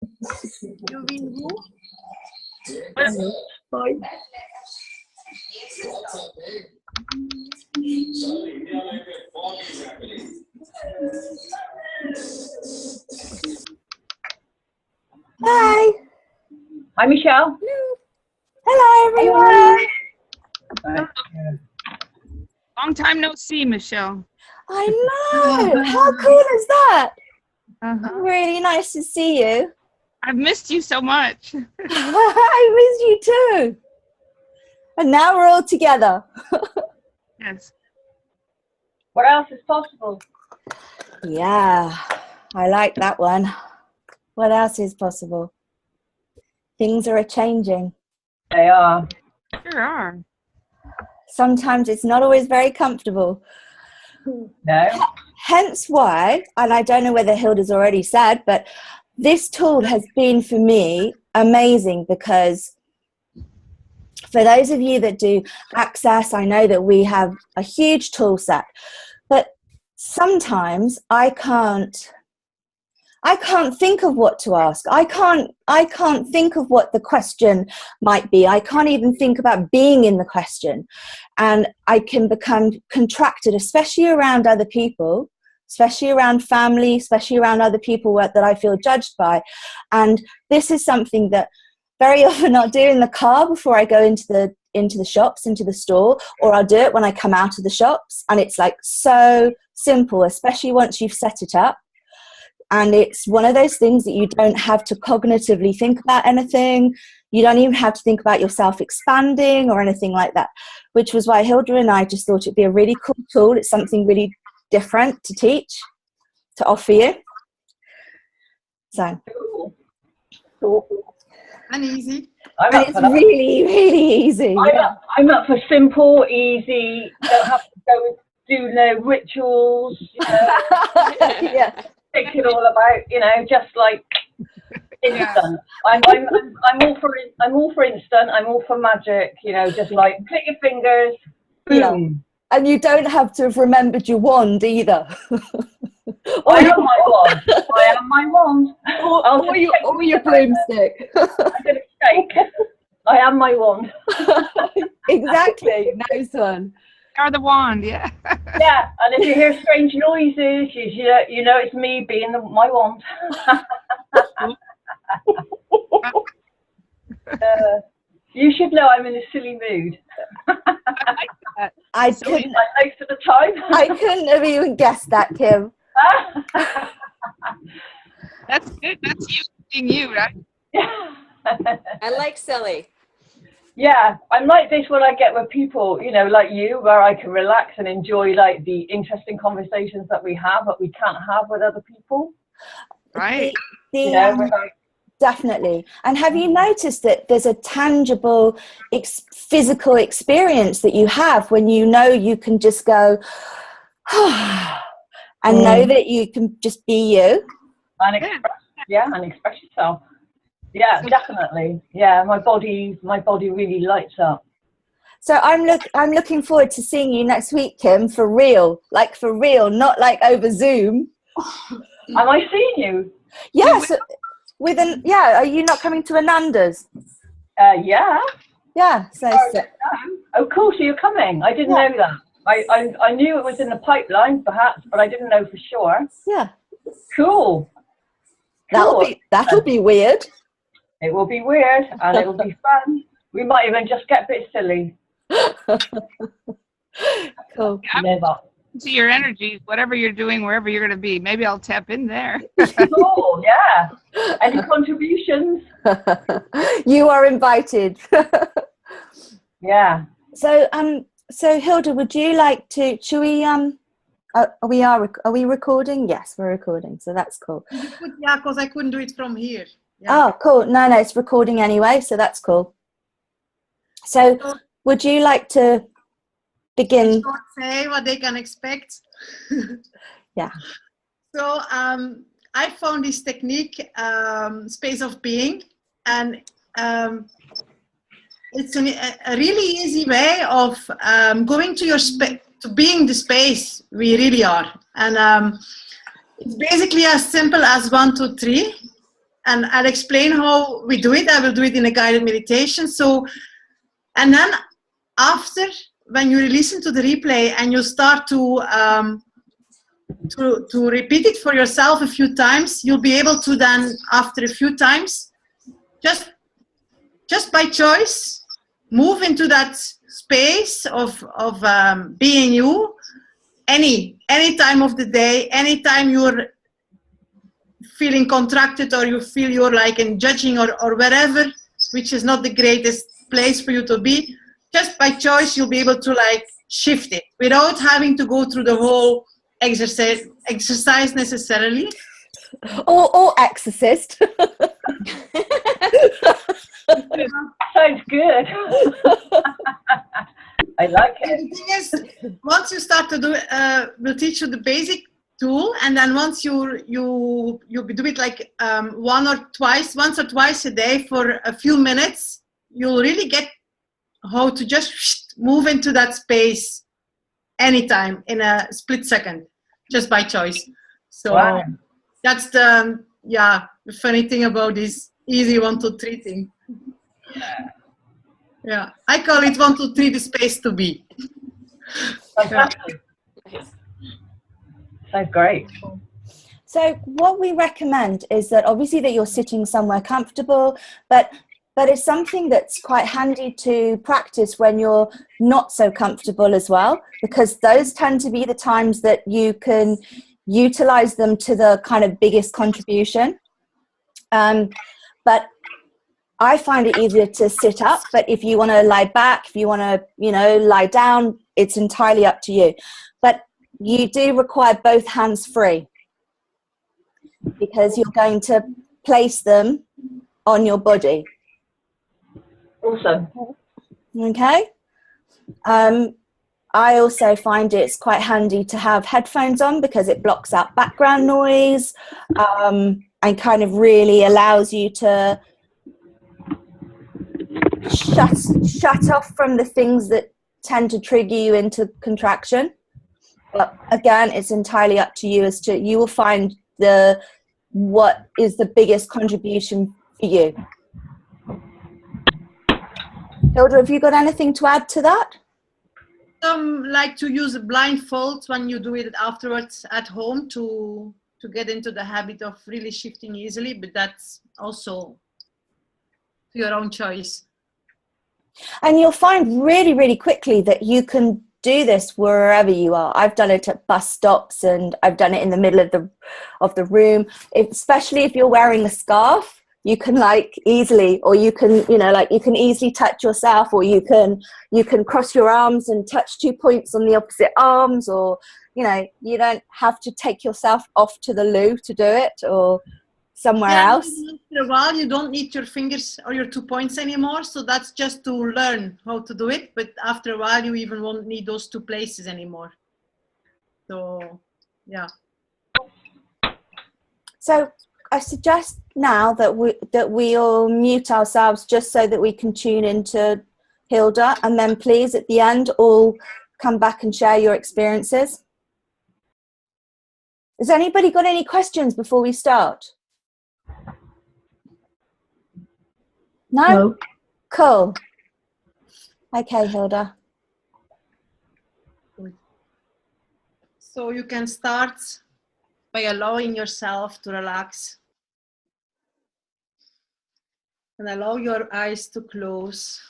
You mean who? Bye. Hi. Hi, Michelle. Hello, everyone. Long time no see, Michelle. I know. How cool is that? Uh-huh. Really nice to see you. I've missed you so much. I miss you too. And now we're all together. Yes. What else is possible? Yeah, I like that one. What else is possible? Things are changing. They are. Sure are. Sometimes it's not always very comfortable. No. Hence why, and I don't know whether Hilda's already said, but this tool has been for me amazing, because for those of you that do Access, I know that we have a huge tool set, but sometimes I can't think of what to ask. I can't think of what the question might be. I can't even think about being in the question. And I can become contracted, especially around other people, especially around family, especially around other people that I feel judged by. And this is something that very often I'll do in the car before I go into the shops, into the store, or I'll do it when I come out of the shops. And it's like so simple, especially once you've set it up. And it's one of those things that you don't have to cognitively think about anything. You don't even have to think about yourself expanding or anything like that, which was why Hilda and I just thought it'd be a really cool tool. It's something really different to teach, to offer you. So. Cool. And easy. And it's really, really easy. I'm up for simple, easy, don't have to go do no rituals, you know. Yeah. Thinking all about, just like instant. I'm all for instant. I'm all for magic. Just like click your fingers, boom. Yeah. And you don't have to have remembered your wand either. I am my wand. I am my wand. Or your broomstick. I'm gonna shake. I am my wand. Exactly. Nice one. Are the wand, yeah. Yeah, and if you hear strange noises, you know it's me being my wand. You should know I'm in a silly mood. I couldn't. Most of the time. I couldn't have even guessed that, Kim. That's good. That's you being you, right? I like silly. Yeah, I'm like this when I get with people, like you, where I can relax and enjoy like the interesting conversations that we have, but we can't have with other people. Right. Definitely. And have you noticed that there's a tangible physical experience that you have when you can just go and know that you can just be you? And express yourself. Yeah, definitely. Yeah, my body really lights up. So I'm looking forward to seeing you next week, Kim, for real, not like over Zoom. Am I seeing you? Yes. Are you not coming to Ananda's? Yeah. Yeah. So. Oh, cool. So you're coming. I didn't know that. I knew it was in the pipeline, perhaps, but I didn't know for sure. Yeah. Cool. That'll be weird. It will be weird, and it will be fun. We might even just get a bit silly. Cool. To your energy, whatever you're doing, wherever you're going to be. Maybe I'll tap in there. Cool, yeah. Any contributions? You are invited. Yeah. So Hilda, would you like to? Should we? Are we recording? Yes, we're recording. So that's cool. Yeah, because I couldn't do it from here. Yeah. Oh, cool. No, it's recording anyway, so that's cool. So, would you like to begin? Say what they can expect. Yeah. So, I found this technique, space of being, and it's a really easy way of going to your to being the space we really are, and it's basically as simple as 1, 2, 3. and I'll explain how we do it. I will do it in a guided meditation. So, and then after, when you listen to the replay and you start to repeat it for yourself a few times, you'll be able to then, after a few times, just by choice, move into that space of being you, any time of the day, anytime you're feeling contracted or you feel you're like in judging or wherever, which is not the greatest place for you to be, just by choice you'll be able to like shift it without having to go through the whole exercise necessarily. Or exorcist. Sounds good. I like it. And the thing is, once you start to do it, we'll teach you the basic tool, and then once you do it like once or twice a day for a few minutes, you'll really get how to just move into that space anytime in a split second, just by choice. So Wow. that's the funny thing about this easy 1, 2, 3 thing. Yeah, I call it 1, 2, 3 the space to be. Fantastic. Sounds great. So what we recommend is that obviously that you're sitting somewhere comfortable, but it's something that's quite handy to practice when you're not so comfortable as well, because those tend to be the times that you can utilize them to the kind of biggest contribution. But I find it easier to sit up, but if you want to lie back, if you want to, lie down, it's entirely up to you. But you do require both hands free, because you're going to place them on your body. Awesome. Okay. I also find it's quite handy to have headphones on, because it blocks out background noise, and kind of really allows you to shut off from the things that tend to trigger you into contraction. But again, it's entirely up to you as to, you will find what is the biggest contribution for you. Hilda, have you got anything to add to that? Some like to use a blindfold when you do it afterwards at home to get into the habit of really shifting easily, but that's also your own choice. And you'll find really, really quickly that you can do this wherever you are. I've done it at bus stops, and I've done it in the middle of the room. Especially if you're wearing a scarf, you can easily, or you can, you can easily touch yourself, or you can cross your arms and touch 2 points on the opposite arms, or, you don't have to take yourself off to the loo to do it, or somewhere else. After a while, you don't need your fingers or your 2 points anymore. So that's just to learn how to do it. But after a while, you even won't need those 2 places anymore. So, yeah. So I suggest now that we all mute ourselves, just so that we can tune into Hilda, and then please at the end all come back and share your experiences. Has anybody got any questions before we start? No? Cool. Okay, Hilda. So you can start by allowing yourself to relax and allow your eyes to close.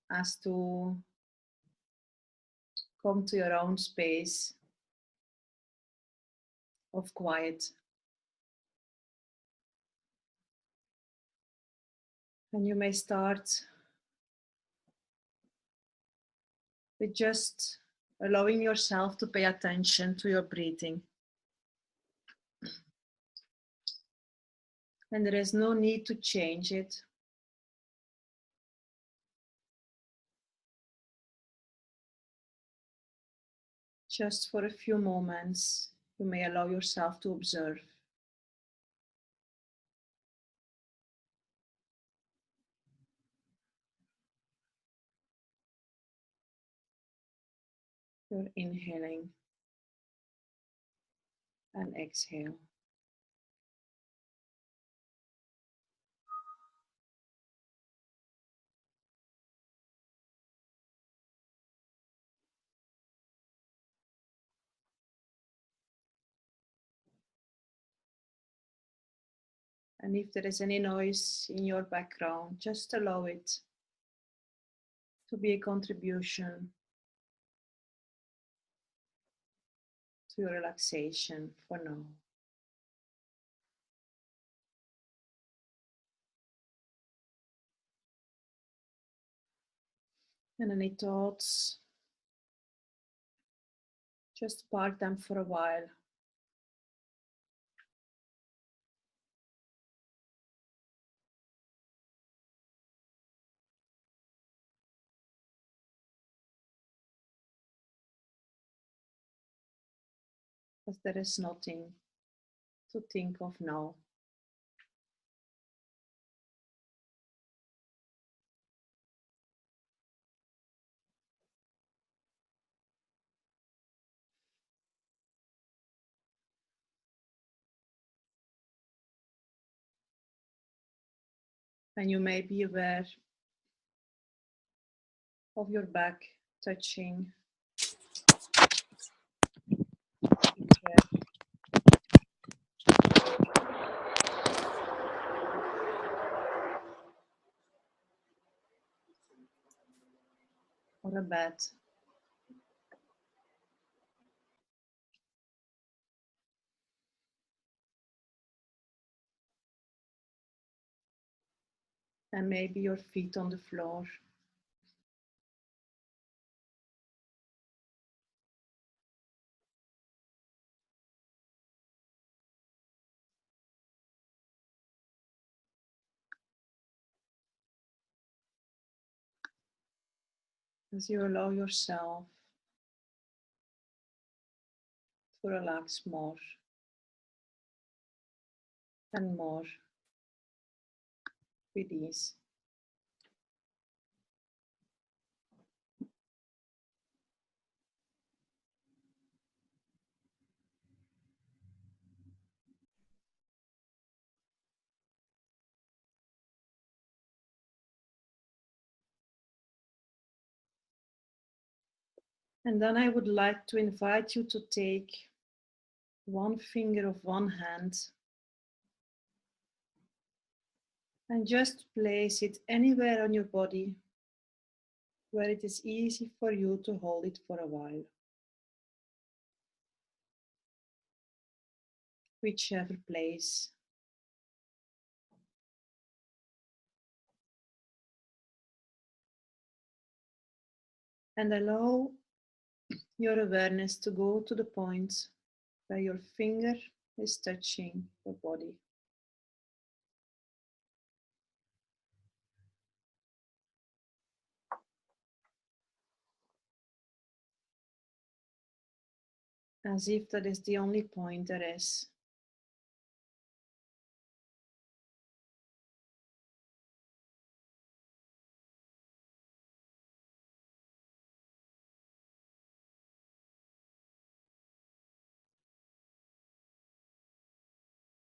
As to come to your own space of quiet. And you may start with just allowing yourself to pay attention to your breathing. And there is no need to change it. Just for a few moments, you may allow yourself to observe. You're inhaling And exhale. And if there is any noise in your background, just allow it to be a contribution to your relaxation for now. And any thoughts, just park them for a while. Because there is nothing to think of now. And you may be aware of your back touching the chair. Or a bed. And maybe your feet on the floor. As you allow yourself to relax more and more with ease. And then I would like to invite you to take one finger of one hand and just place it anywhere on your body where it is easy for you to hold it for a while. Whichever place. And allow your awareness to go to the point where your finger is touching your body. As if that is the only point there is.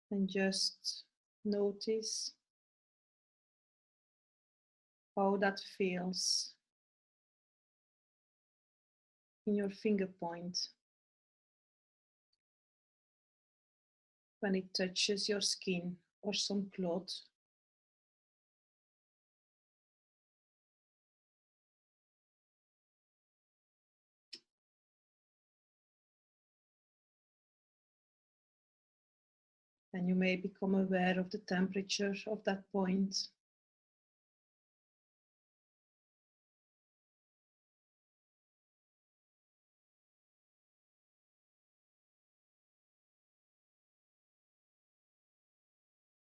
And just notice how that feels in your finger point when it touches your skin or some cloth. And you may become aware of the temperature of that point.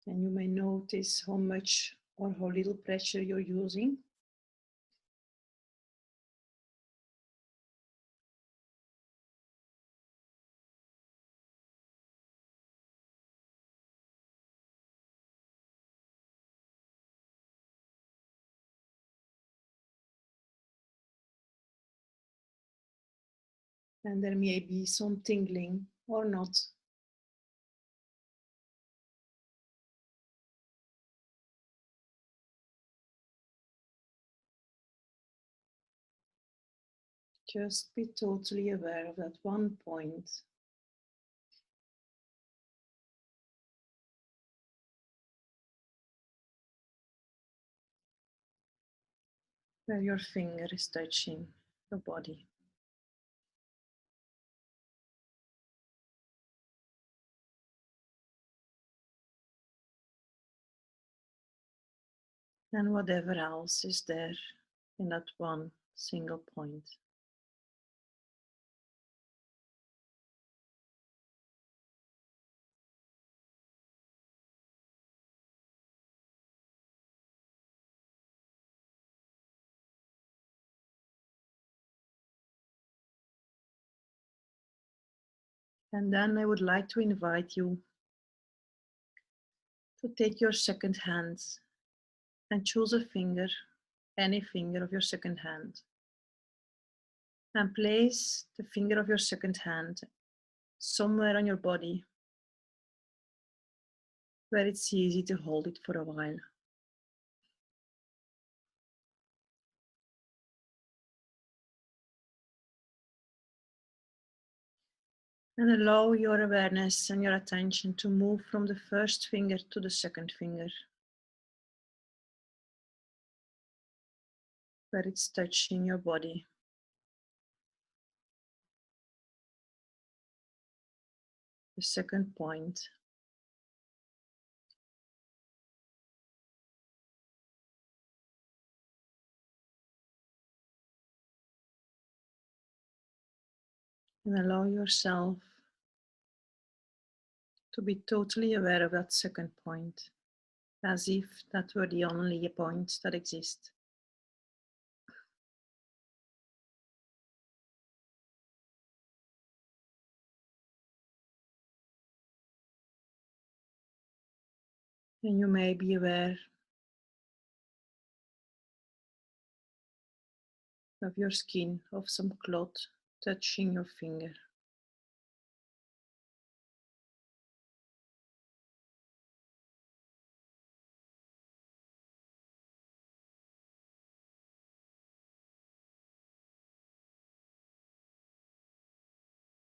And you may notice how much or how little pressure you're using. And there may be some tingling or not, Just be totally aware of that one point. Where your finger is touching your body. And whatever else is there in that one single point. And then I would like to invite you to take your second hand and choose a finger, any finger of your second hand, and place the finger of your second hand somewhere on your body where it's easy to hold it for a while. And allow your awareness and your attention to move from the first finger to the second finger, where it's touching your body. The second point. And allow yourself to be totally aware of that second point, as if that were the only point that exists. And you may be aware of your skin, of some cloth touching your finger.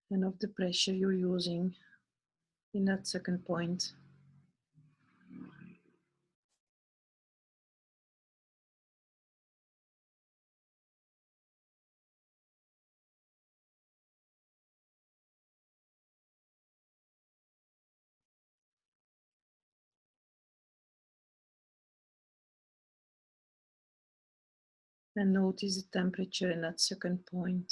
And of the pressure you're using in that second point. And notice the temperature in that second point.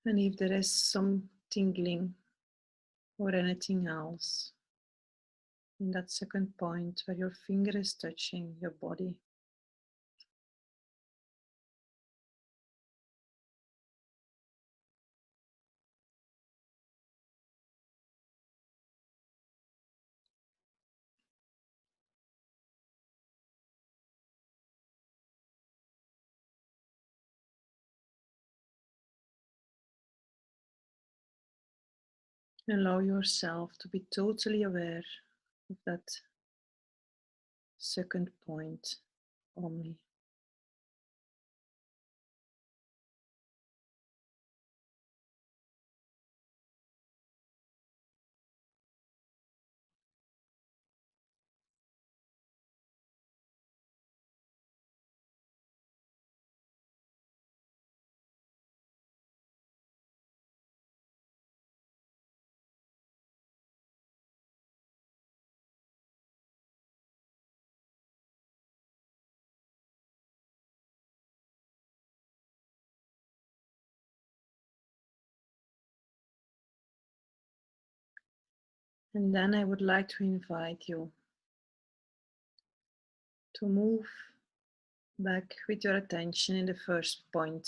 And if there is some tingling or anything else in that second point where your finger is touching your body, allow yourself to be totally aware of that second point only. And then I would like to invite you to move back with your attention in the first point.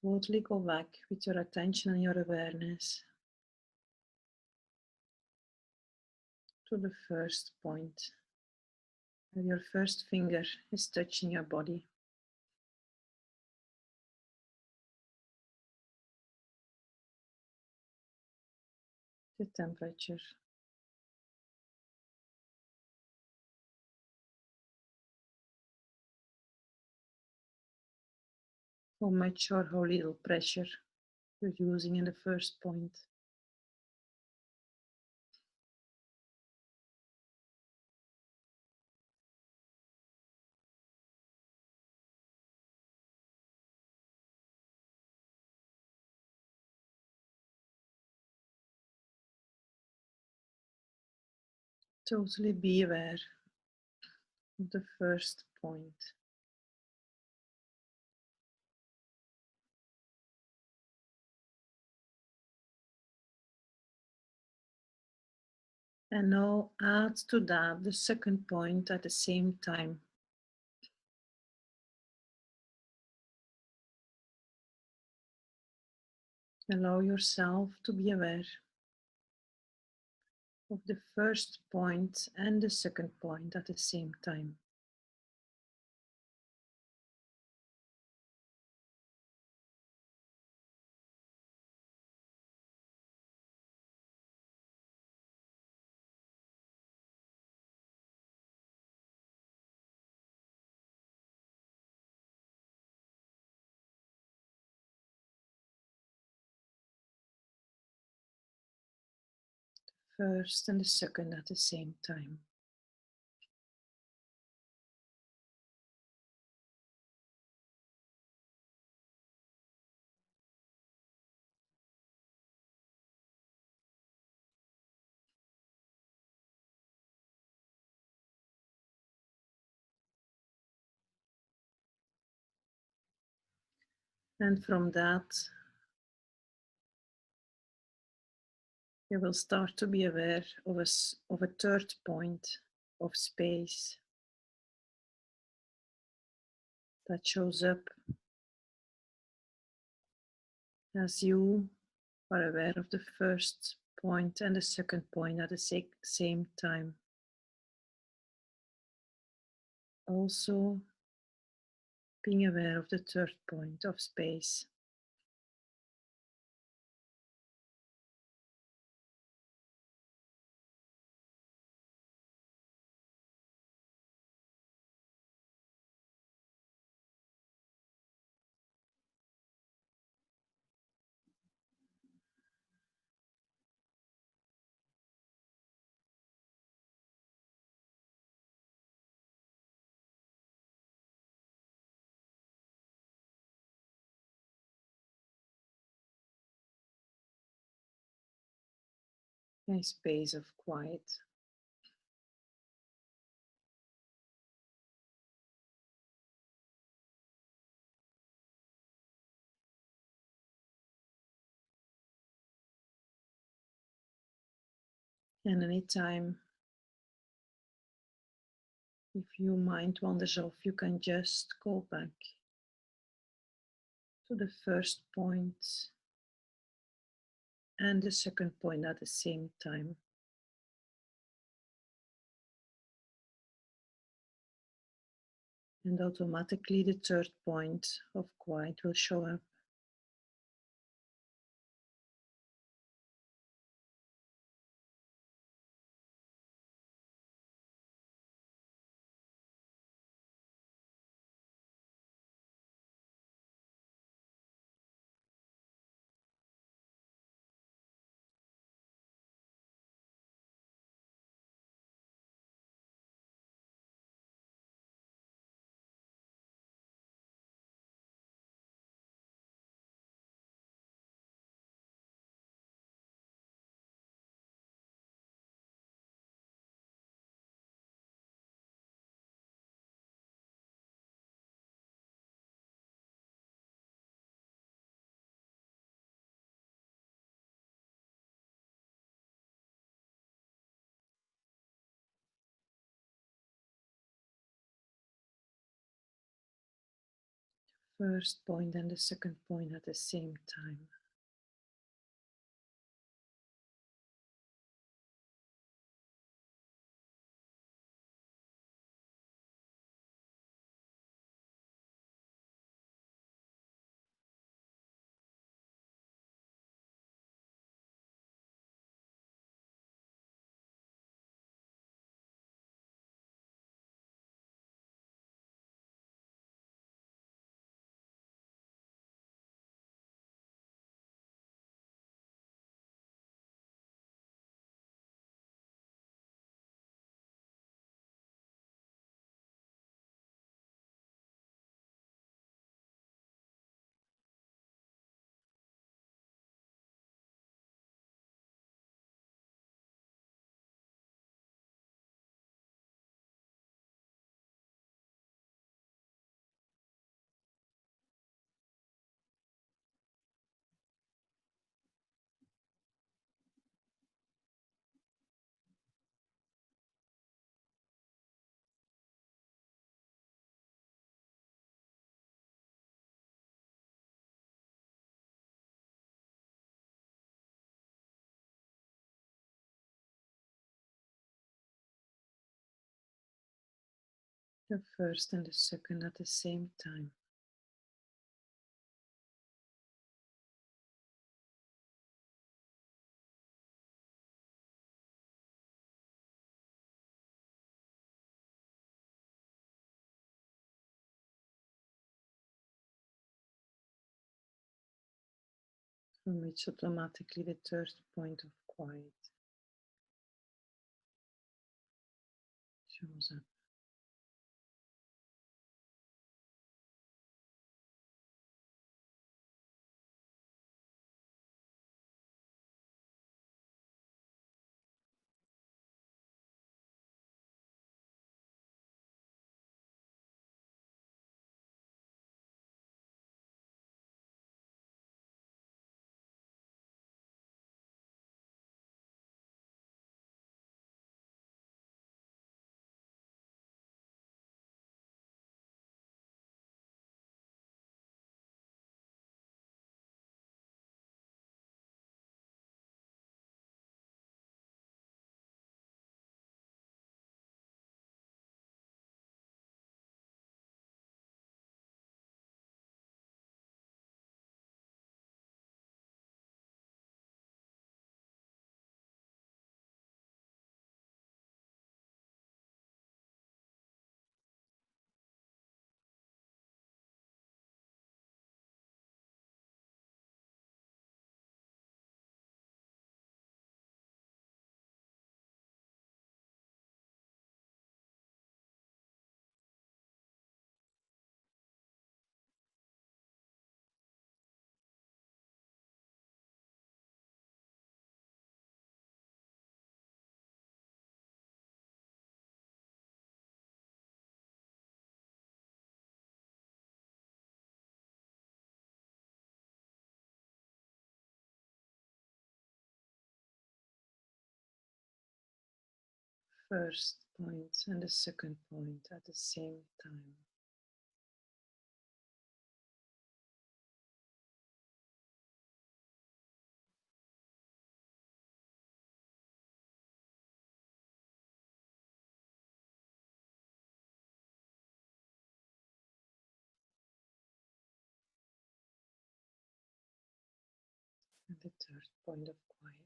totally go back with your attention and your awareness to the first point, where your first finger is touching your body. The temperature. How much or how little pressure you're using in the first point. Totally be aware of the first point. And now add to that the second point at the same time. Allow yourself to be aware of the first point and the second point at the same time. First and the second at the same time. And from that, you will start to be aware of a third point of space that shows up as you are aware of the first point and the second point at the same time. Also being aware of the third point of space. A space of quiet. And anytime, if your mind wanders off, you can just go back to the first point and the second point at the same time. And automatically the third point of quiet will show up. First point and the second point at the same time. The first and the second at the same time. From which automatically the third point of quiet shows up. First point and the second point at the same time. And the third point of quiet.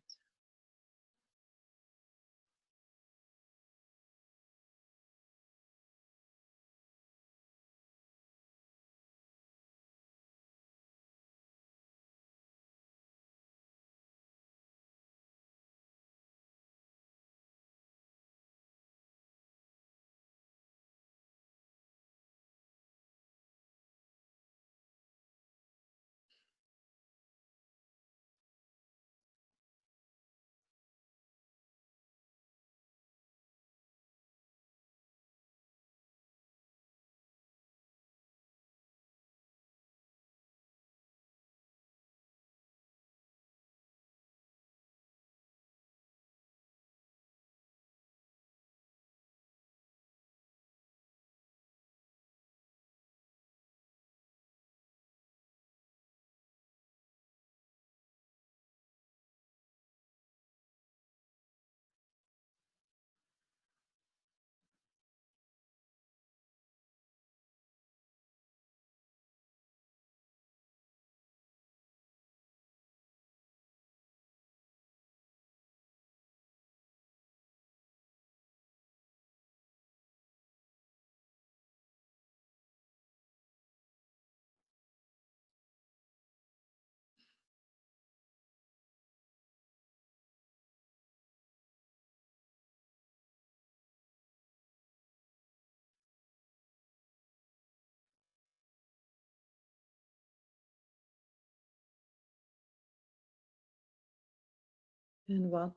and what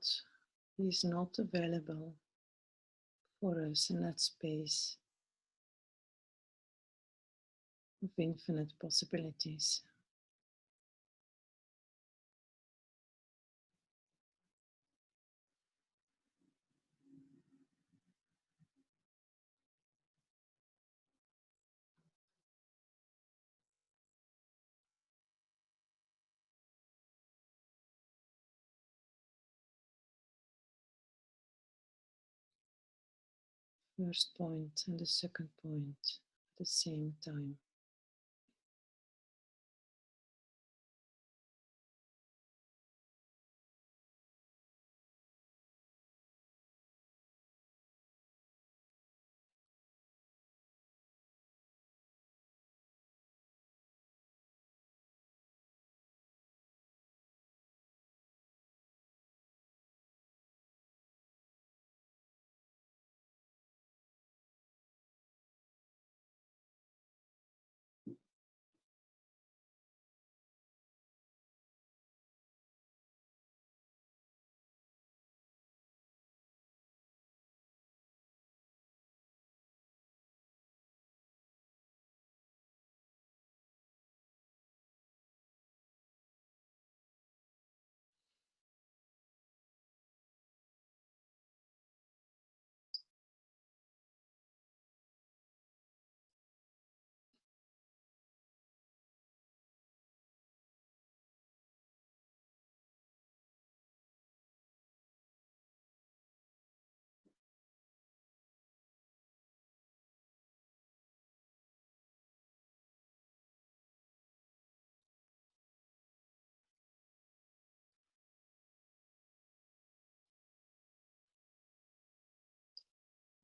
is not available for us in that space of infinite possibilities. First point and the second point at the same time.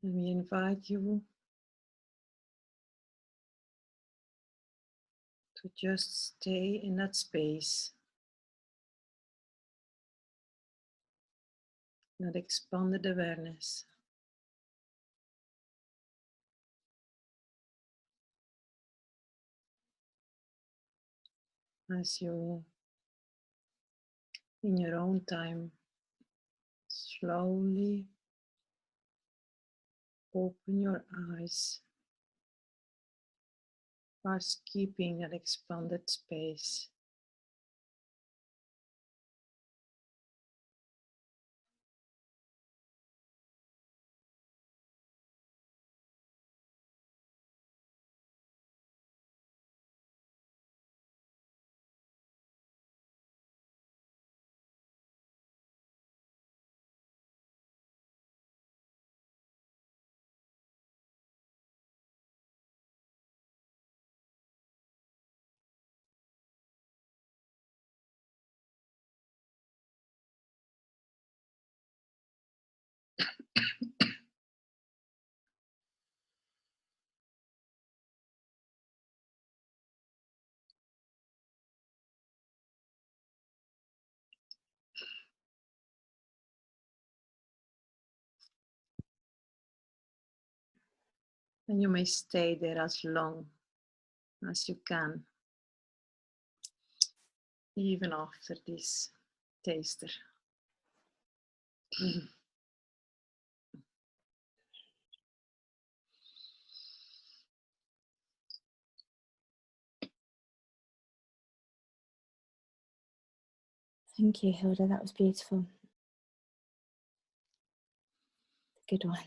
And we invite you to just stay in that space, that expanded awareness. As you, in your own time, slowly open your eyes, whilst keeping that expanded space. And you may stay there as long as you can, even after this taster. Thank you, Hilda. That was beautiful. Good one.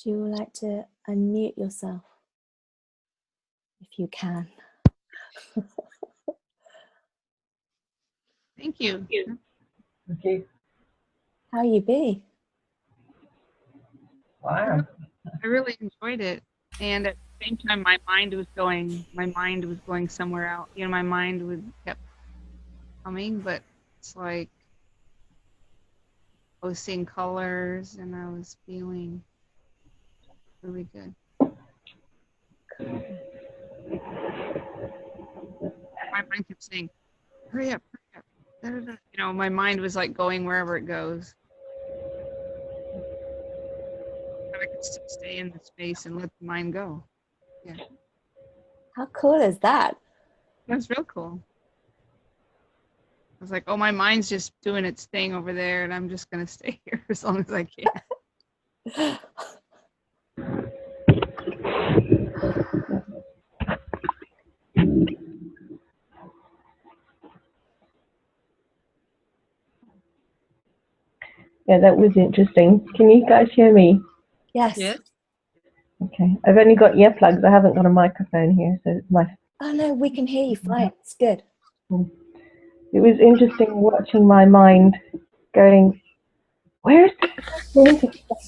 Would you like to unmute yourself if you can? Thank you. Okay. How you be? Wow. I really enjoyed it. And at the same time, my mind was going somewhere else. You know, my mind would kept coming, but it's like I was seeing colors and I was feeling really good. My mind kept saying, hurry up, hurry up. Da, da, da. You know, my mind was like going wherever it goes. But I could still stay in the space and let the mind go. Yeah. How cool is that? That's real cool. I was like, oh, my mind's just doing its thing over there, and I'm just gonna stay here as long as I can. Yeah, that was interesting. Can you guys hear me? Yes. Yes. Okay. I've only got earplugs. I haven't got a microphone here, so it's my. Oh no, we can hear you fine. It's good. It was interesting watching my mind going, where's the third point of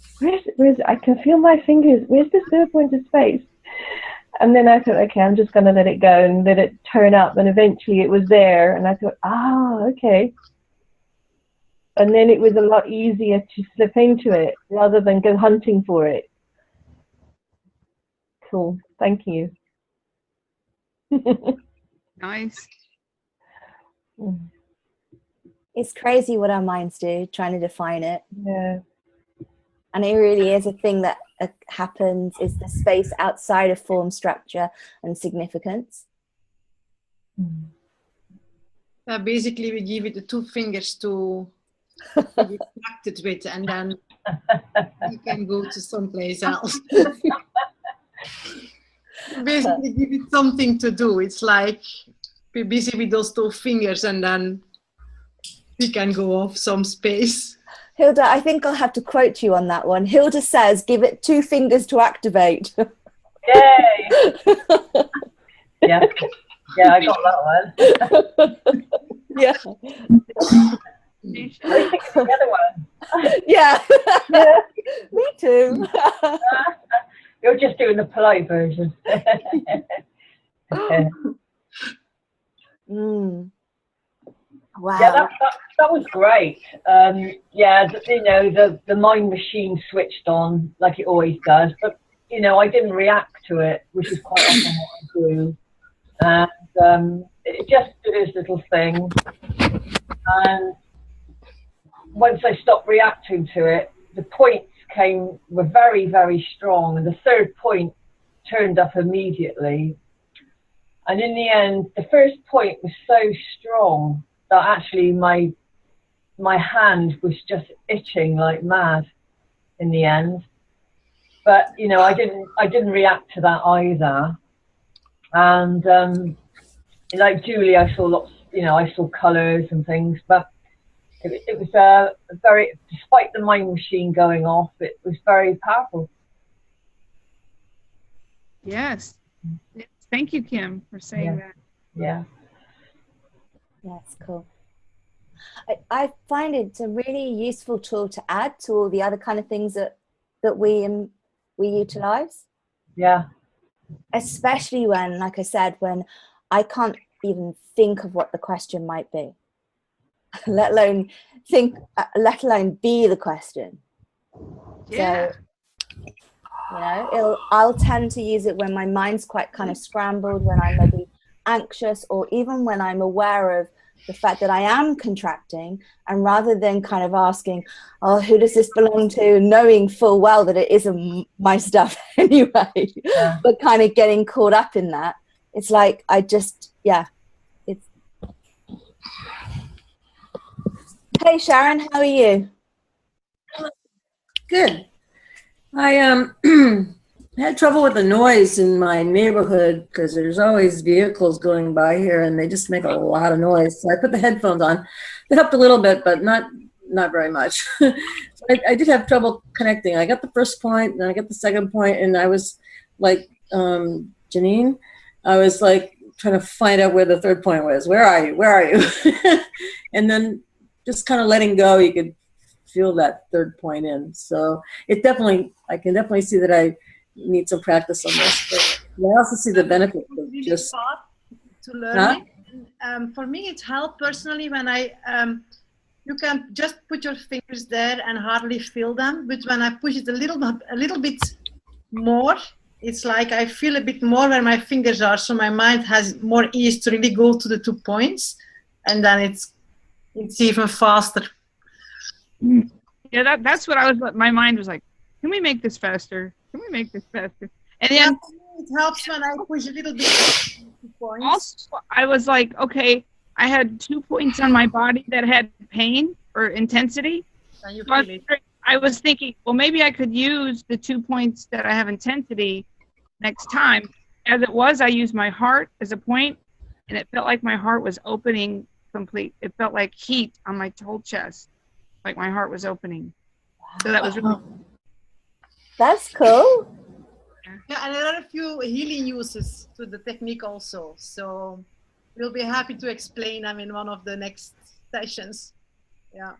space? Where's I can feel my fingers. Where's the third point of space? And then I thought, okay, I'm just going to let it go and let it turn up. And eventually it was there. And I thought, okay. And then it was a lot easier to slip into it rather than go hunting for it. Cool. Thank you. Nice. It's crazy what our minds do, trying to define it. Yeah. And it really is a thing that happens, is the space outside of form, structure, and significance. Basically, we give it the 2 fingers to be distracted with, and then you can go to someplace else. Basically, give it something to do. It's like be busy with those 2 fingers, and then we can go off some space. Hilda, I think I'll have to quote you on that one. Hilda says, give it 2 fingers to activate. Yay! Yeah. Yeah, I got that one. Yeah. The other one. Yeah. Yeah. Me too. You're just doing the polite version. Wow. Yeah, that was great. Yeah, the mind machine switched on like it always does, but I didn't react to it, which is quite often what I do. And it just did its little thing. And once I stopped reacting to it, the points were very, very strong, and the third point turned up immediately. And in the end, the first point was so strong that actually my hand was just itching like mad in the end. But I didn't react to that either. And like Julie, I saw lots. I saw colours and things, but it was very, despite the mind machine going off, it was very powerful. Yes. Thank you, Kim, for saying that. Yeah. That's cool. I find it's a really useful tool to add to all the other kind of things that we utilize. Yeah. Especially when, like I said, when I can't even think of what the question might be, let alone be the question. Yeah. So, I'll tend to use it when my mind's quite kind of scrambled, when I'm maybe anxious, or even when I'm aware of the fact that I am contracting, and rather than kind of asking, oh, who does this belong to, knowing full well that it isn't my stuff anyway, but kind of getting caught up in that, it's like it's. Hey Sharon, how are you? Good. I had trouble with the noise in my neighborhood because there's always vehicles going by here and they just make a lot of noise. So I put the headphones on. It helped a little bit, but not very much. So I did have trouble connecting. I got the first point, and I got the second point, and I was like, Janine, I was like trying to find out where the third point was. Where are you? Where are you? And then just kind of letting go, you could feel that third point in. So I can definitely see that I need some practice on this. But I also see the benefit of just to learn it. For me, it helped personally when you can just put your fingers there and hardly feel them. But when I push it a little bit more, it's like I feel a bit more where my fingers are. So my mind has more ease to really go to the 2 points, and then it's even faster. Yeah, that's what my mind was like, can we make this faster? Can we make this faster? And then it helps when I push a little bit points. Also, I was like, okay, I had 2 points on my body that had pain or intensity. And you So feel it. I was thinking, well, maybe I could use the 2 points that I have intensity next time. As it was, I used my heart as a point, and it felt like my heart was opening complete. It felt like heat on my whole chest, like my heart was opening. So that was really That's cool. Yeah, and there are a few healing uses to the technique also. So we'll be happy to explain them in one of the next sessions. Yeah.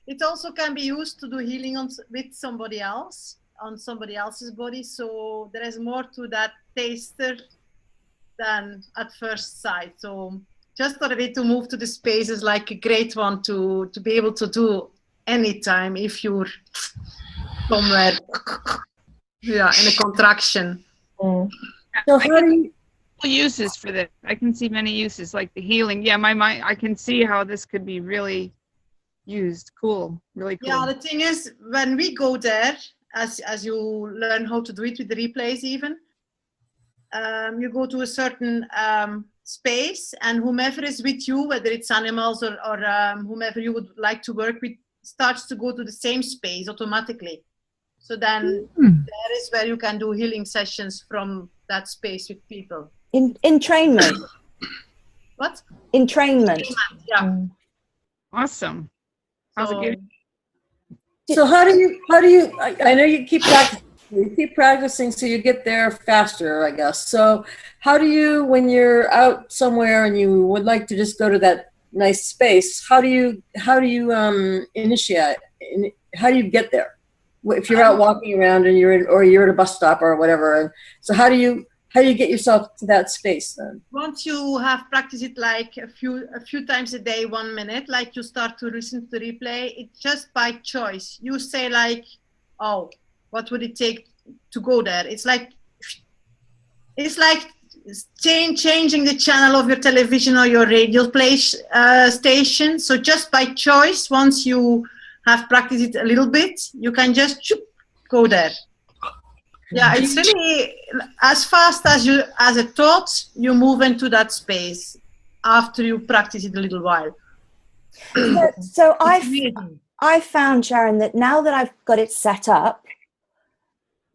It also can be used to do healing with somebody else, on somebody else's body. So there is more to that taster than at first sight. So just for a way to move to the space is like a great one to be able to do anytime if you're somewhere, yeah, in a contraction. Mm. So how do you, uses for this. I can see many uses, like the healing. Yeah, my mind, I can see how this could be really used. Cool, really cool. Yeah, the thing is, when we go there, as you learn how to do it with the replays even, you go to a certain space, and whomever is with you, whether it's animals or whomever you would like to work with, starts to go to the same space automatically. So then there is where you can do healing sessions from that space with people. In entrainment. What? Entrainment. Yeah. Awesome. How's it So, going? so how do you, I know you keep practicing so you get there faster, I guess. So how do you, when you're out somewhere and you would like to just go to that nice space, how do you initiate, how do you get there? If you're out walking around and you're at a bus stop or whatever, and so how do you get yourself to that space then? once you have practiced it like a few times a day, 1 minute, like you start to listen to the replay, it's just by choice. You say like, oh, what would it take to go there? It's like changing the channel of your television or your radio station. So just by choice, once you have practiced it a little bit, you can just go there. Yeah, it's really as fast as a thought, you move into that space after you practice it a little while. So I found, Sharon, that now that I've got it set up,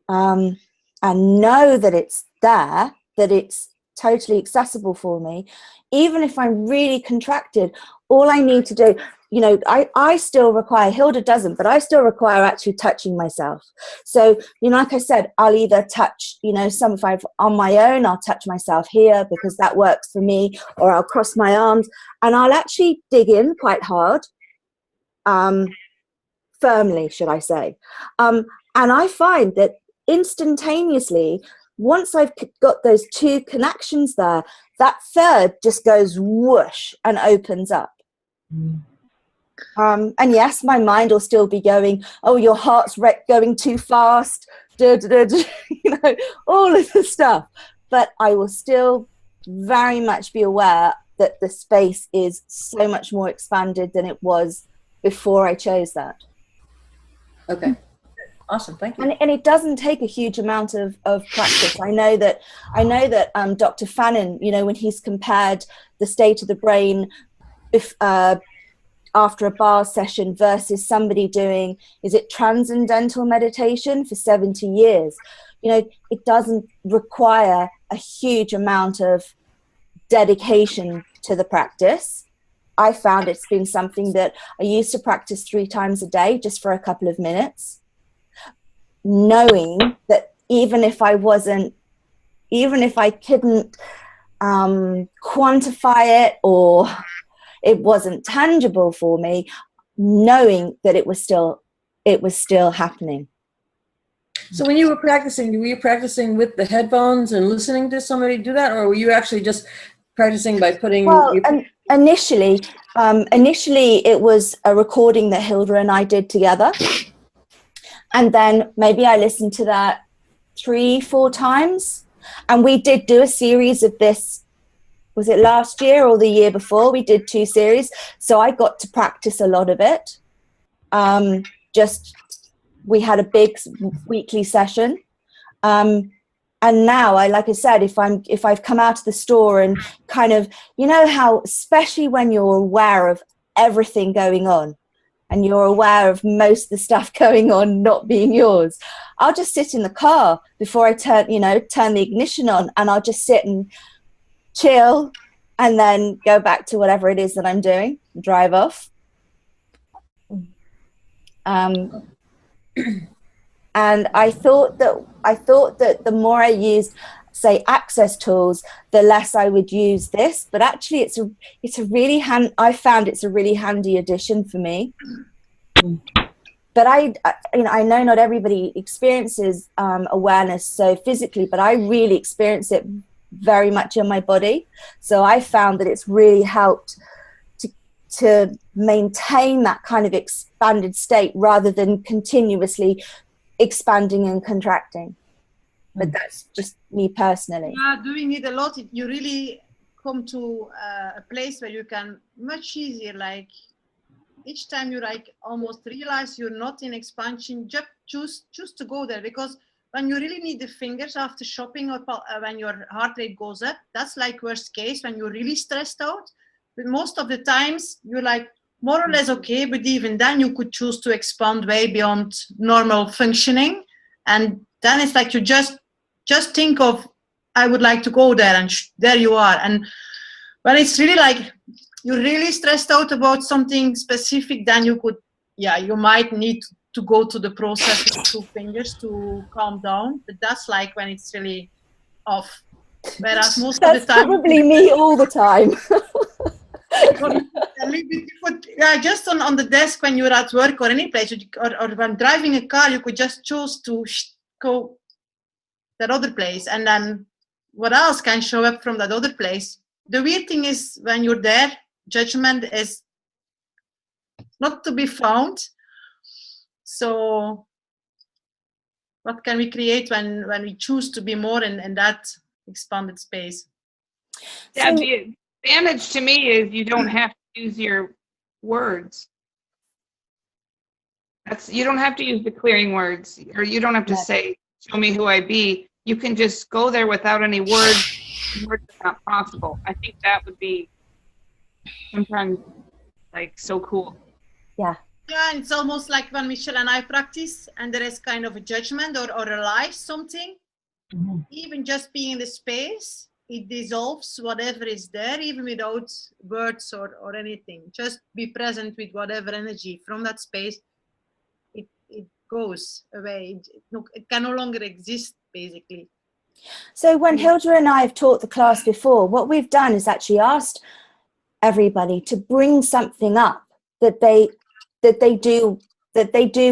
and know that it's there, that it's totally accessible for me, even if I'm really contracted, all I need to do, you know, I still require, Hilda doesn't, but I still require actually touching myself. So, you know, like I said, I'll either touch, you know, if I'm on my own, I'll touch myself here because that works for me, or I'll cross my arms and I'll actually dig in quite hard, firmly, should I say. And I find that instantaneously, once I've got those two connections there, that third just goes whoosh and opens up. And yes, my mind will still be going, oh, your heart's going too fast, you know, all of the stuff. But I will still very much be aware that the space is so much more expanded than it was before I chose that. Okay. Awesome, thank you. And it doesn't take a huge amount of practice. I know that Dr. Fannin, you know, when he's compared the state of the brain after a bar session versus somebody doing, is it transcendental meditation for 70 years? You know, it doesn't require a huge amount of dedication to the practice. I found it's been something that I used to practice 3 times a day, just for a couple of minutes, knowing that even if I couldn't quantify it, or it wasn't tangible for me, knowing that it was still happening. So when you were practicing with the headphones and listening to somebody do that, or were you actually just practicing by putting? Well, initially it was a recording that Hilda and I did together, and then maybe I listened to that 3-4 times, and we did do a series of this. Was it last year or the year before? We did 2 series, so I got to practice a lot of it. We had a big weekly session, and now like I said, if I've come out of the store and kind of, you know how, especially when you're aware of everything going on and you're aware of most of the stuff going on not being yours, I'll just sit in the car before I turn the ignition on, and I'll just sit and chill and then go back to whatever it is that I'm doing, drive off. And I thought that the more I used, say, access tools, the less I would use this. But actually, I found it's a really handy addition for me. But I know not everybody experiences awareness so physically, but I really experience it very much in my body. So I found that it's really helped to maintain that kind of expanded state rather than continuously expanding and contracting. But that's just me personally. Doing it a lot, you really come to a place where you can much easier, like each time you like almost realize you're not in expansion, just choose to go there. Because when you really need the fingers after shopping, or when your heart rate goes up, that's like worst case when you're really stressed out. But most of the times you're like more or less okay, but even then you could choose to expand way beyond normal functioning. And then it's like you just think of, I would like to go there, and there you are. And when it's really like you're really stressed out about something specific, then you might need to go to the process with 2 fingers to calm down. But that's like when it's really off. Whereas most of the time, probably me all the time. Just on the desk when you're at work or any place, or when driving a car, you could just choose to go that other place, and then what else can show up from that other place. The weird thing is when you're there, judgment is not to be found. So what can we create when we choose to be more in that expanded space? Yeah, the advantage to me is you don't have to use your words. You don't have to use the clearing words, or you don't have to say, show me who I be. You can just go there without any words. Words are not possible. I think that would be sometimes like so cool. Yeah. Yeah, and it's almost like when Michelle and I practice and there is kind of a judgment or a lie, something, even just being in the space, it dissolves whatever is there, even without words or anything. Just be present with whatever energy from that space. It goes away. It can no longer exist, basically. So when Hilda and I have taught the class before, what we've done is actually asked everybody to bring something up that they do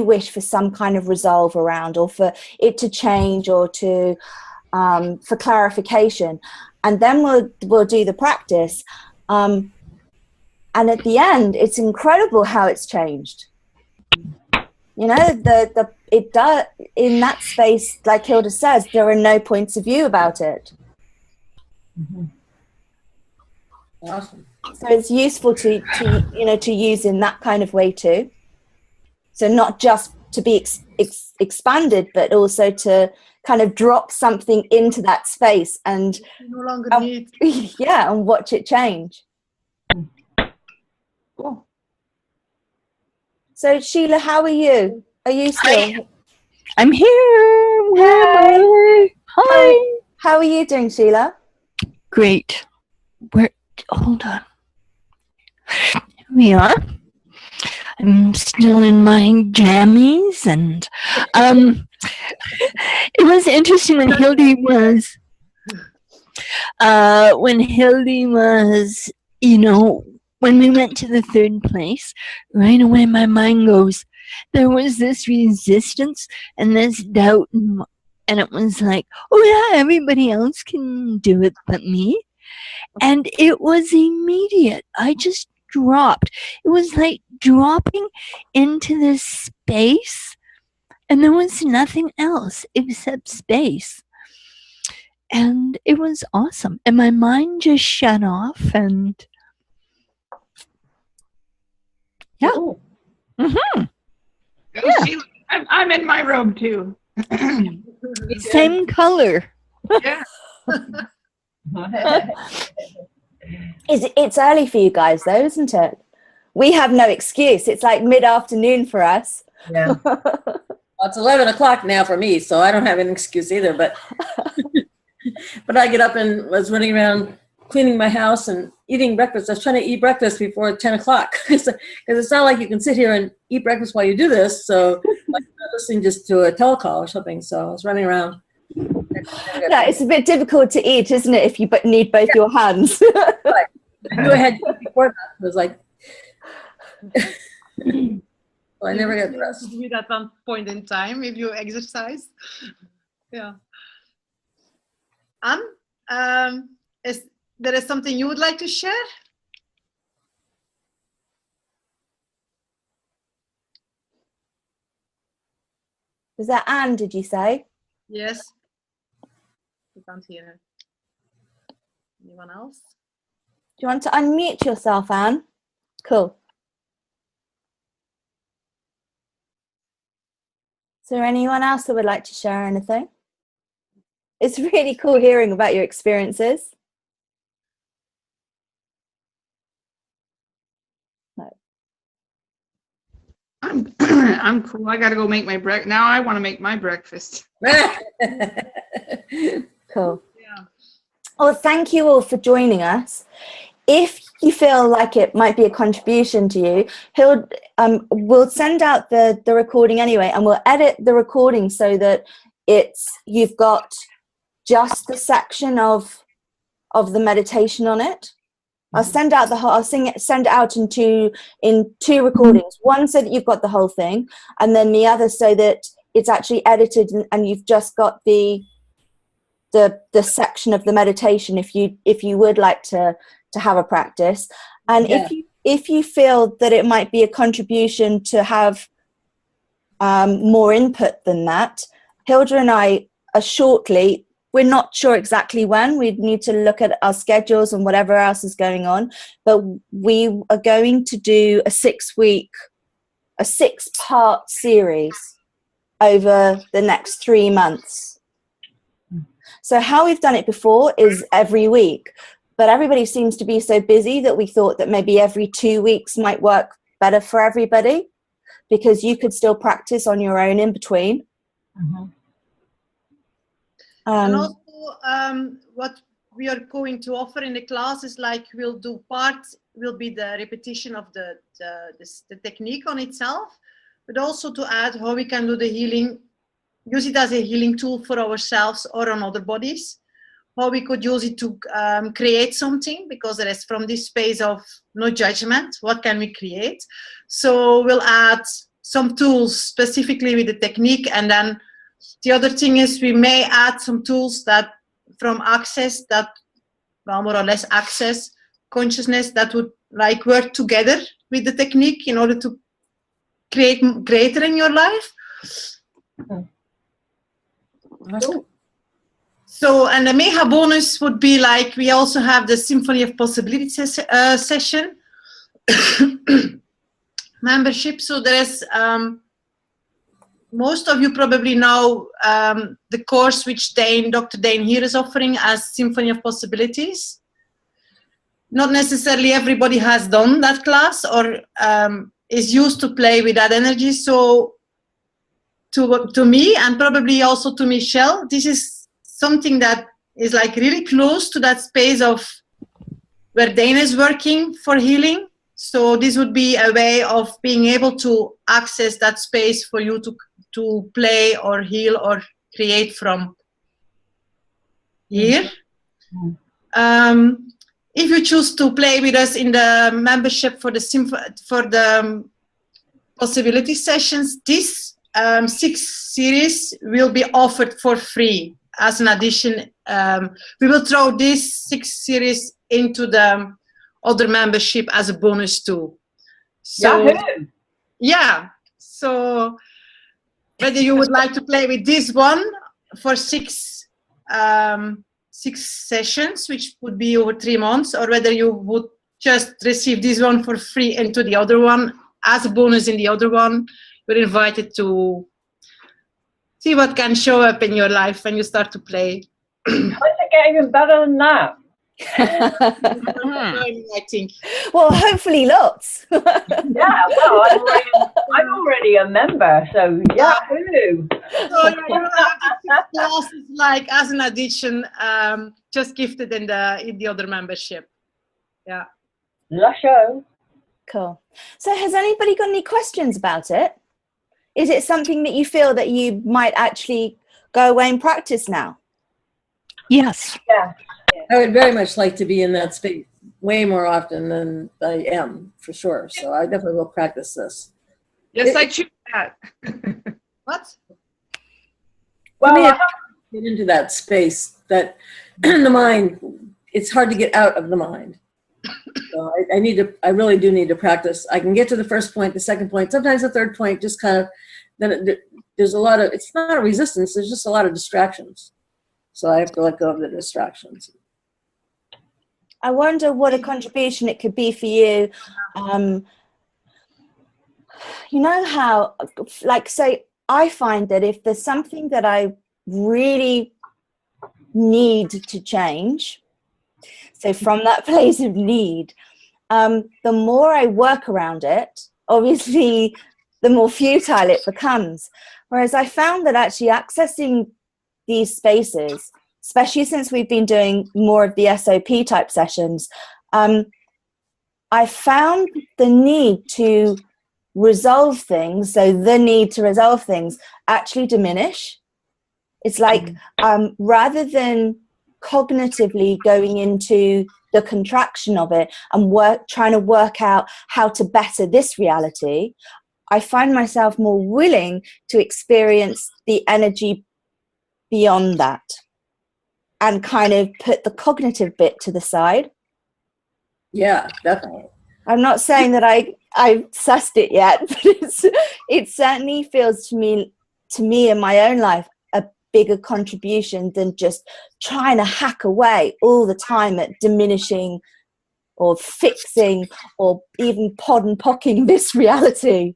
wish for some kind of resolve around, or for it to change, or to for clarification, and then we'll do the practice, and at the end it's incredible how it's changed. You know, it does in that space, like Hilda says, there are no points of view about it. Awesome. So it's useful to use in that kind of way too. So not just to be expanded, but also to kind of drop something into that space and no longer need. Yeah, and watch it change. Cool. So Sheila, how are you? Are you still? I'm here. Hi. Hi. How are you doing, Sheila? Great. Hold on. Here we are. I'm still in my jammies, and it was interesting when Hildy was, when we went to the third place, right away my mind goes, there was this resistance and this doubt, and it was like, oh yeah, everybody else can do it but me. And it was immediate. I just dropped. It was like dropping into this space, and there was nothing else except space. And it was awesome. And my mind just shut off, and yeah. Mm-hmm. Yeah. I'm in my robe too. Same color. Yeah. It's early for you guys, though, isn't it? We have no excuse. It's like mid-afternoon for us. Yeah. Well, it's 11 o'clock now for me, so I don't have an excuse either. But but I get up and was running around cleaning my house and eating breakfast. I was trying to eat breakfast before 10 o'clock because it's not like you can sit here and eat breakfast while you do this. So like, I'm listening just to a telecall or something. So I was running around. Yeah, it's a bit difficult to eat, isn't it, if you need both your hands? Right. I knew I had to eat before that. It was like, so I never got dressed. To do that one point in time if you exercise. Yeah. Is there something you would like to share? Was that Anne, did you say? Yes. I can't hear. Anyone else? Do you want to unmute yourself, Anne? Cool. Is there anyone else that would like to share anything? It's really cool hearing about your experiences. No. I'm cool. I got to go make my breakfast. Now I want to make my breakfast. Cool. Yeah. Well, thank you all for joining us. If you feel like it might be a contribution to you, we'll send out the recording anyway, and we'll edit the recording so that you've got just the section of the meditation on it. I'll send out send it out in two recordings. One so that you've got the whole thing, and then the other so that it's actually edited and you've just got the section of the meditation if you would like to have a practice. And Yeah. if you feel that it might be a contribution to have more input than that, Hilda and I are shortly, we're not sure exactly when, we'd need to look at our schedules and whatever else is going on, but we are going to do a 6-part series over the next 3 months. So how we've done it before is every week, but everybody seems to be so busy that we thought that maybe every 2 weeks might work better for everybody, because you could still practice on your own in between. Mm-hmm. And also, what we are going to offer in the class is like we'll do will be the repetition of the technique on itself, but also to add how we can do the healing, use it as a healing tool for ourselves or on other bodies, how we could use it to create something, because there is from this space of no judgment, what can we create? So we'll add some tools specifically with the technique, and then the other thing is we may add some tools that from access that, well, more or less access consciousness that would like work together with the technique in order to create greater in your life. So, and the mega bonus would be like, we also have the Symphony of Possibilities session membership. So there's, most of you probably know the course which Dr. Dane here is offering as Symphony of Possibilities. Not necessarily everybody has done that class or is used to play with that energy. So to me, and probably also to Michelle, this is something that is like really close to that space of where Dane is working for healing. So this would be a way of being able to access that space for you to play or heal or create from here. If you choose to play with us in the membership for the possibility sessions, this 6 series will be offered for free as an addition. We will throw this 6 series into the other membership as a bonus too. So, yeah. So whether you would like to play with this one for 6 sessions, which would be over 3 months, or whether you would just receive this one for free into the other one as a bonus in the other one, you're invited to see what can show up in your life when you start to play. does it get even better than that? I think. Well, hopefully lots. Yeah, well, I'm already a member, so yahoo! So you have the classes like as an addition, just gifted in the other membership. Yeah. La show. Cool. So has anybody got any questions about it? Is it something that you feel that you might actually go away and practice now? Yes. Yeah. I would very much like to be in that space way more often than I am, for sure. So I definitely will practice this. Yes, I choose that. What? Well, For me, I get into that space that the mind, it's hard to get out of the mind. So I really do need to practice. I can get to the first point, the second point, sometimes the third point, just kind of, there's a lot of, it's not a resistance, there's just a lot of distractions. So I have to let go of the distractions. I wonder what a contribution it could be for you. You know how, like, say, I find that if there's something that I really need to change, so from that place of need, the more I work around it, obviously, the more futile it becomes. Whereas I found that actually accessing these spaces, especially since we've been doing more of the SOP type sessions, I found the need to resolve things, so the need to resolve things actually diminish. It's like rather than cognitively going into the contraction of it and trying to work out how to better this reality, I find myself more willing to experience the energy beyond that and kind of put the cognitive bit to the side. Yeah, definitely. I'm not saying that I've sussed it yet, but it certainly feels to me in my own life a bigger contribution than just trying to hack away all the time at diminishing or fixing or even pod and pocking this reality.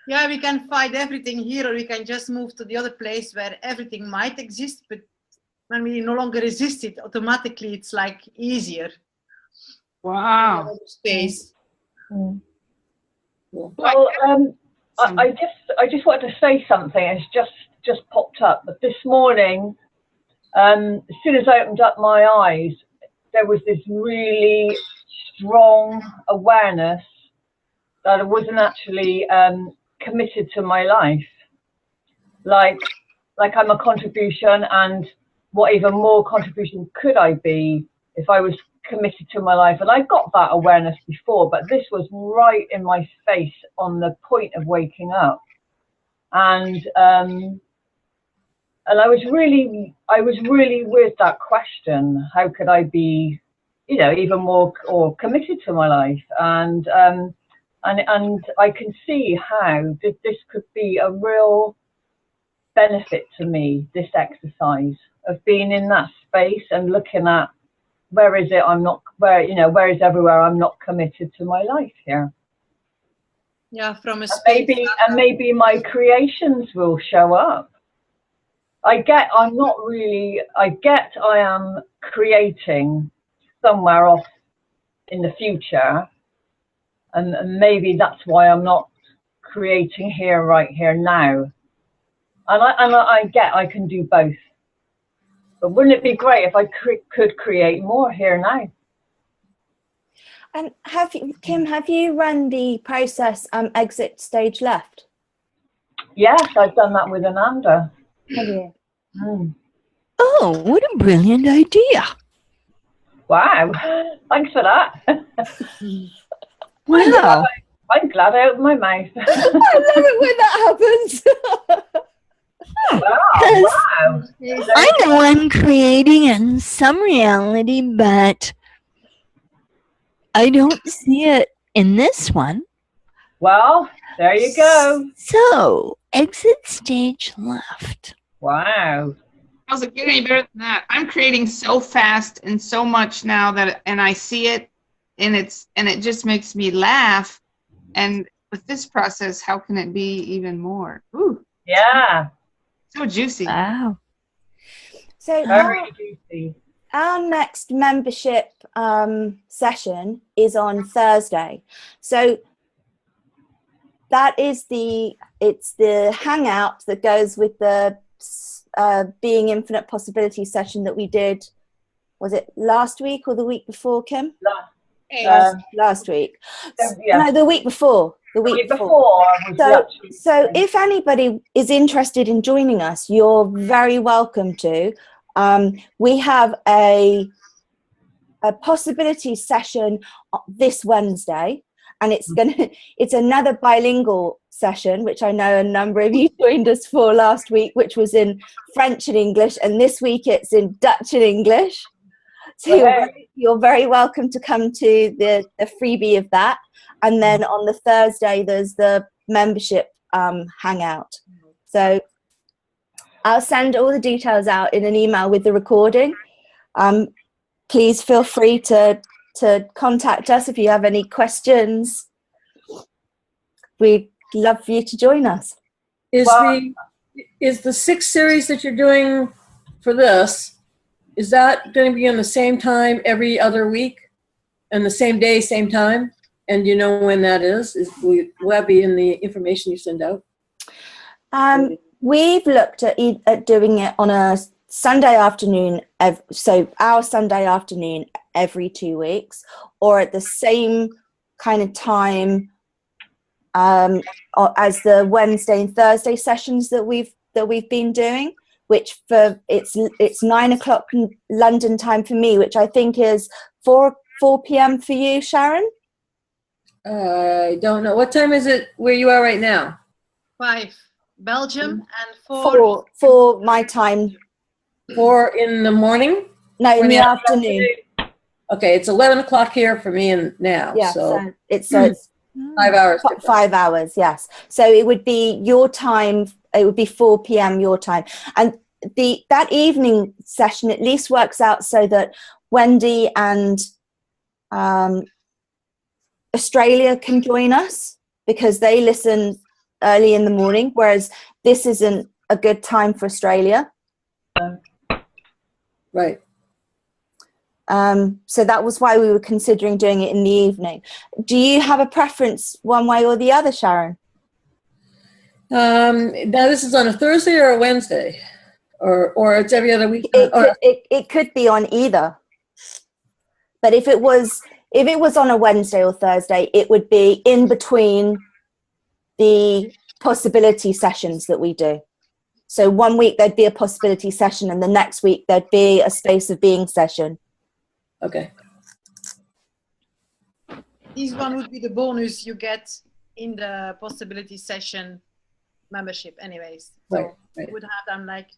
Yeah, we can find everything here, or we can just move to the other place where everything might exist, but when we no longer resist it, automatically it's like easier. Wow. Space. Well, I just wanted to say something. It's just popped up. But this morning, as soon as I opened up my eyes, there was this really strong awareness that I wasn't actually committed to my life. Like I'm a contribution, and what even more contribution could I be if I was committed to my life? And I got that awareness before, but this was right in my face on the point of waking up, and I was really with that question: how could I be, even more or committed to my life? And I can see how this could be a real benefit to me, this exercise of being in that space and looking at where is everywhere I'm not committed to my life here. Yeah, from a space. Maybe my creations will show up. I am creating somewhere off in the future, and maybe that's why I'm not creating here, right here now. And I can do both. But wouldn't it be great if I could create more here now? And Kim, have you run the process exit stage left? Yes, I've done that with Ananda. Have you? Mm. Oh, what a brilliant idea. Wow, thanks for that. Wow. I'm glad I opened my mouth. I love it when that happens. Wow. I know I'm creating in some reality, but I don't see it in this one. Well, there you go. So, exit stage left. Wow. How's it get any better than that? I'm creating so fast and so much now and I see it, and it just makes me laugh. And with this process, how can it be even more? Ooh. Yeah. So juicy. Wow. So Very juicy. our next membership session is on Thursday. So that is the hangout that goes with the Being Infinite Possibility session that we did. Was it last week or the week before, Kim? Last week. No, the week before. The week before. So if anybody is interested in joining us, you're very welcome to. We have a possibility session this Wednesday, and it's another bilingual session, which I know a number of you joined us for last week, which was in French and English, and this week it's in Dutch and English. So you're very welcome to come to the freebie of that. And then on the Thursday, there's the membership hangout. So I'll send all the details out in an email with the recording. Please feel free to contact us if you have any questions. We'd love for you to join us. Is the 6 series that you're doing for this, is that going to be on the same time every other week and the same day, same time? And you know when that is? Will that be in the information you send out? We've looked at doing it on a Sunday afternoon, so our Sunday afternoon every 2 weeks, or at the same kind of time as the Wednesday and Thursday sessions that we've been doing, which it's 9 o'clock London time for me, which I think is 4 p.m. for you, Sharon. I don't know. What time is it where you are right now? 5 Belgium and 4 my time. 4 in the morning? No, in the afternoon. Okay, it's 11 o'clock here for me and now. Yeah, so it's 5 hours. 5 hours, yes. So it would be your time. It would be 4 p.m. your time, and that evening session at least works out so that Wendy and Australia can join us because they listen early in the morning, whereas this isn't a good time for Australia. Right. So that was why we were considering doing it in the evening. Do you have a preference one way or the other, Sharon? Now this is on a Thursday or a Wednesday, or it's every other week. It could be on either. But if it was on a Wednesday or Thursday, it would be in between the possibility sessions that we do. So one week there'd be a possibility session, and the next week there'd be a space of being session. Okay. This one would be the bonus you get in the possibility session membership anyways. So you would have them like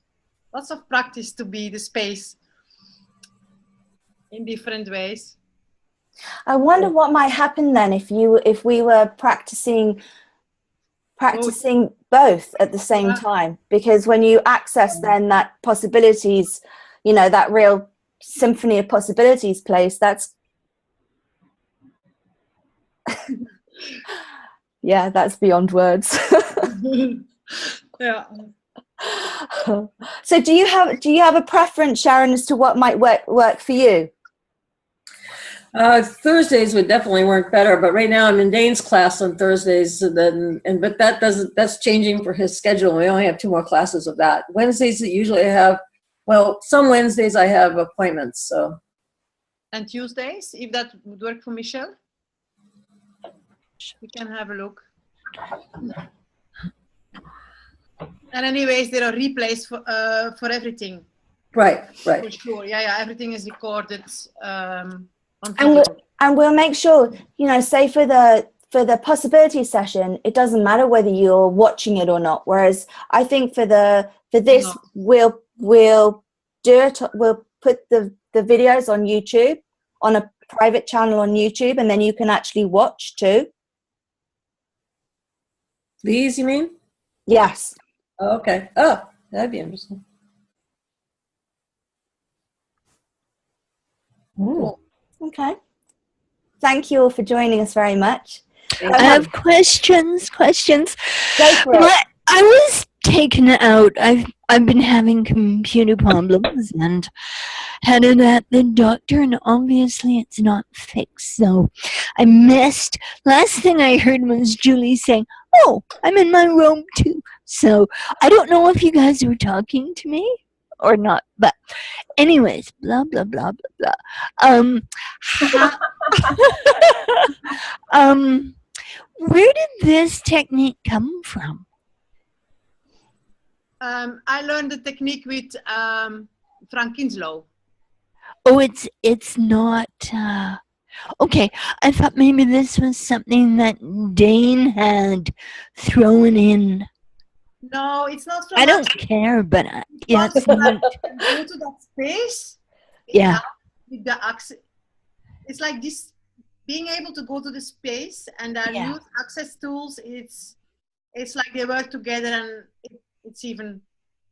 lots of practice to be the space in different ways. I wonder what might happen then if we were practicing both at the same time, because when you access then that possibilities, that real symphony of possibilities place, that's yeah, that's beyond words. Yeah. So do you have a preference, Sharon, as to what might work for you? Thursdays would definitely work better, but right now I'm in Dane's class on Thursdays, but that's changing for his schedule. We only have 2 more classes of that. Wednesdays usually I have, some Wednesdays I have appointments. So. And Tuesdays, if that would work for Michelle, we can have a look. And anyways, there are replays for everything. Right. For sure. Yeah. Everything is recorded. And we'll make sure, say for the possibility session, it doesn't matter whether you're watching it or not. Whereas I think for this, we'll do it. We'll put the videos on YouTube, on a private channel on YouTube, and then you can actually watch too. These, you mean? Yes. Oh, okay. Oh, that'd be interesting. Cool. Okay. Thank you all for joining us very much. I have questions. Go for it. I was taken out. I've been having computer problems and had it at the doctor, and obviously it's not fixed. So I missed. Last thing I heard was Julie saying, "Oh, I'm in my room too." So I don't know if you guys were talking to me or not, but anyways, blah blah blah blah blah. How, where did this technique come from? I learned the technique with Frank Kinslow. Oh, it's not. Okay, I thought maybe this was something that Dane had thrown in. No, it's not from I don't care, but yeah, it's go neat. to that space. Yeah. With the access, it's like this, being able to go to the space and Yeah. use access tools. It's like they work together, and it's even